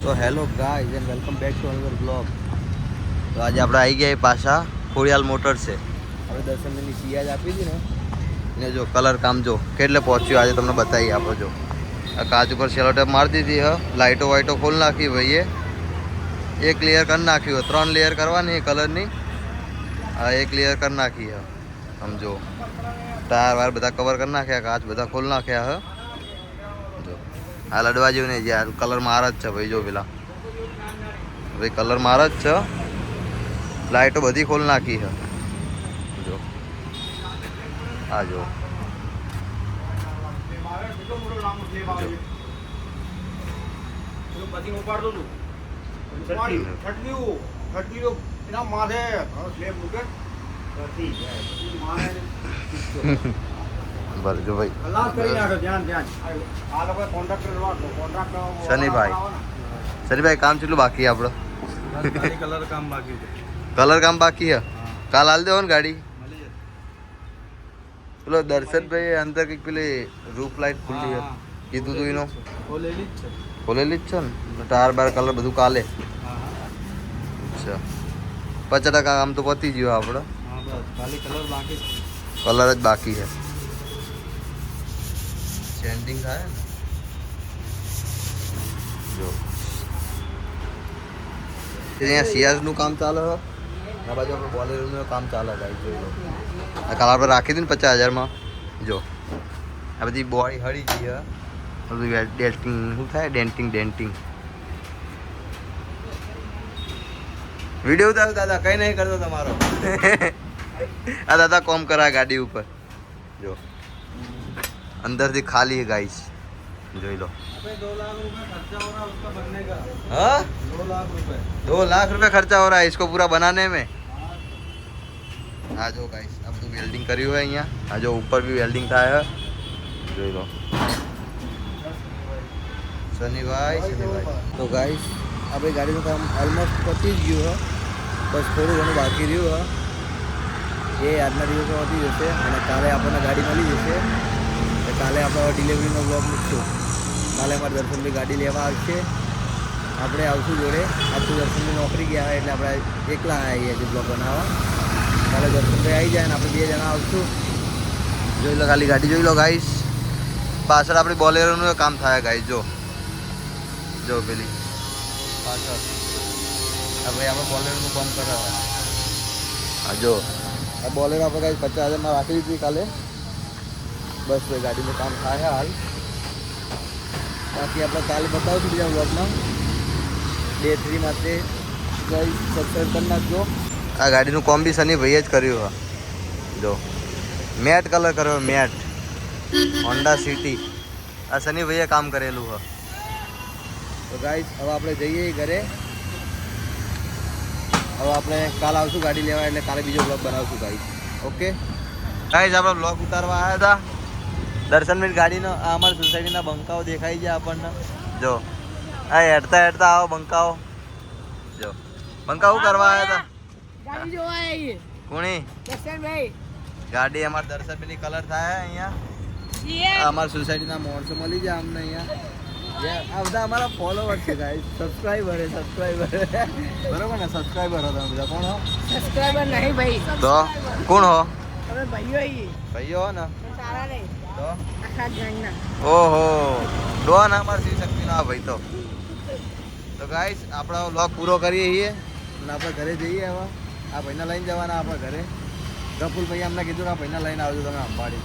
તો hello guys and welcome back to another blog. તો આજે આપણે આવી ગયા પાછા ખોડિયાલ મોટર છે. આપણે દર્શનની સિયાજ આપી હતી ને જો કલર કામ જો કેટલે પહોંચ્યું આજે તમને બતાવી આપો. જો આ કાચ ઉપર સેલો ટેપ મારી દીધી હ, લાઇટો વાઇટો ખોલ નાખી ભાઈએ, એક લેયર કરી નાખ્યું, 3 લેયર કરવાની કલરની. હા એક લેયર કરી નાખી હ, સમજો. ટાયર વાયર બધા કવર કરી નાખ્યા, કાચ બધા ખોલ નાખ્યા હ. જો આ લડવા જેવું નહીં, યાર કલર મારા જ છે ભાઈ. જો પેલા ભાઈ કલર મારા જ છે, લાઇટો બધી ખોલ નાખી છે. જો આ જો જો ભાઈ શનિભાઈ કામ કેટલું બાકી આપણે? કલર કામ બાકી હે. કાલ હાલ દેવો ને ગાડી. પેલો દર્શનભાઈ અંદર કંઈક પેલી રૂફ લાઇટ ખુલ્લી હે કીધું તું એનો ખોલેલી જ છે ને. ટાયર બાર કલર બધું કાલે. અચ્છા 50% કામ તો પતી ગયું આપણે, કલર જ બાકી છે. સેન્ડિંગ થાય ને જો અહીંયા સિયાઝનું કામ ચાલે છે, આ બાજુ આપણે બોલેરોનું કામ ચાલે ભાઈ. જોઈ લો આ કાલ આપણે રાખી હતી ને 50,000માં. જો આ બધી બોડી હળી ગઈ છે, બધું ડેન્ટિંગ શું થાય, ડેન્ટિંગ. વિડીયો ઉતારો દાદા, કંઈ નહીં કરતો તમારો. આ દાદા કોમ કરા ગાડી ઉપર. જો અંદરથી ખાલી है गाइस, જોઈ લો. हाँ 2 लाख रुपए खर्चा हो रहा है इसको पूरा बनाने में. आ जाओ गाइस, अब तो वेल्डिंग करी हुआ है यहाँ. आ जाओ ऊपर भी वेल्डिंग था है, જોઈ લો. શનિભાઈ તો ગાइस આપણે ગાડીનું કામ ઓલમોસ્ટ પતી જ ગયું છે, બસ થોડું ઘણું બાકી રહ્યું છે. એ આજના દિવસમાં પતી જશે અને કાલે આપણને ગાડી મળી જશે. કાલે આપણે ડિલિવરીનો બ્લોગ મૂકશું. કાલે અમારે દર્શનભાઈ ગાડી લેવા આવશે, આપણે આવશું જોડે. આખું દર્શનભાઈ નોકરી ગયા હોય એટલે આપણે એકલા આવીએ છીએ બ્લોગ બનાવવા. કાલે દર્શનભાઈ આવી જાય ને આપણે 2 જણા આવશું. જોઈ લો ખાલી ગાડી જોઈ લો ગાઈસ. પાછળ આપણી બોલેરોનું કામ થાય ગાઈસ. જો પેલી પાછળ આપણે બોલેરોનું કામ કરાવે. હા જો આ બોલેરો આપણે ગાઈસ 50,000માં રાખી દીધી કાલે. બસ ભાઈ ગાડીનું કામ થાય હાલ. બાકી આપણે કાલે બતાવશું બીજા બ્લોગમાં. ડે 3 માટે કઈ સબસ્ક્રાઈબ કરી નાખજો. આ ગાડીનું કામ બી શનિ ભાઈએ જ કર્યું હા. જો મેટ કલર કર્યો, મેટ હોન્ડા સિટી. આ શનિ ભાઈએ કામ કરેલું હા. તો ગાઈસ હવે આપણે જઈએ ઘરે. હવે આપણે કાલ આવશું ગાડી લેવા, એટલે કાલે બીજો બ્લોગ બનાવશું ગાઈસ. ઓકે ગાઈસ આપણે બ્લોગ ઉતારવા આવ્યા હતા. દર્શનભાઈ ગાડીનો આ અમારી સોસાયટીના બંકાઓ દેખાઈ જાય આપણને. જો આ હેડતા આવો બંકાઓ. જો બંકાઓ કરવા આવ્યા હતા. ગાડી જોવા આવી કોણી દર્શનભાઈ. ગાડી અમારા દર્શનભાઈની કલર થાય અહીંયા. અમારી સોસાયટીના માણસો મળી જાય અમને અહીંયા. આ બધા અમારા ફોલોવર છે ગાઈસ, સબસ્ક્રાઈબર બરોબર ને? સબસ્ક્રાઈબર હો તમે બધા. કોણ હો? સબસ્ક્રાઇબર નહીં ભાઈ. તો કોણ હો? તમે ભાઈઓ હો ને? સારા નહીં તો આખા ગાંગના. ઓહો ડોન અમારા શ્રી શક્તિનો આ ભાઈ. તો ગાઈસ આપણો વ્લોગ પૂરો કરીએ છીએ અને આપણે ઘરે જઈએ. હવે આ ભાઈને લઈને જવાના આપણે ઘરે. ગફુલ ભાઈ અમને કીધું આ ભાઈને લઈને આવજો તમે અંબાડી.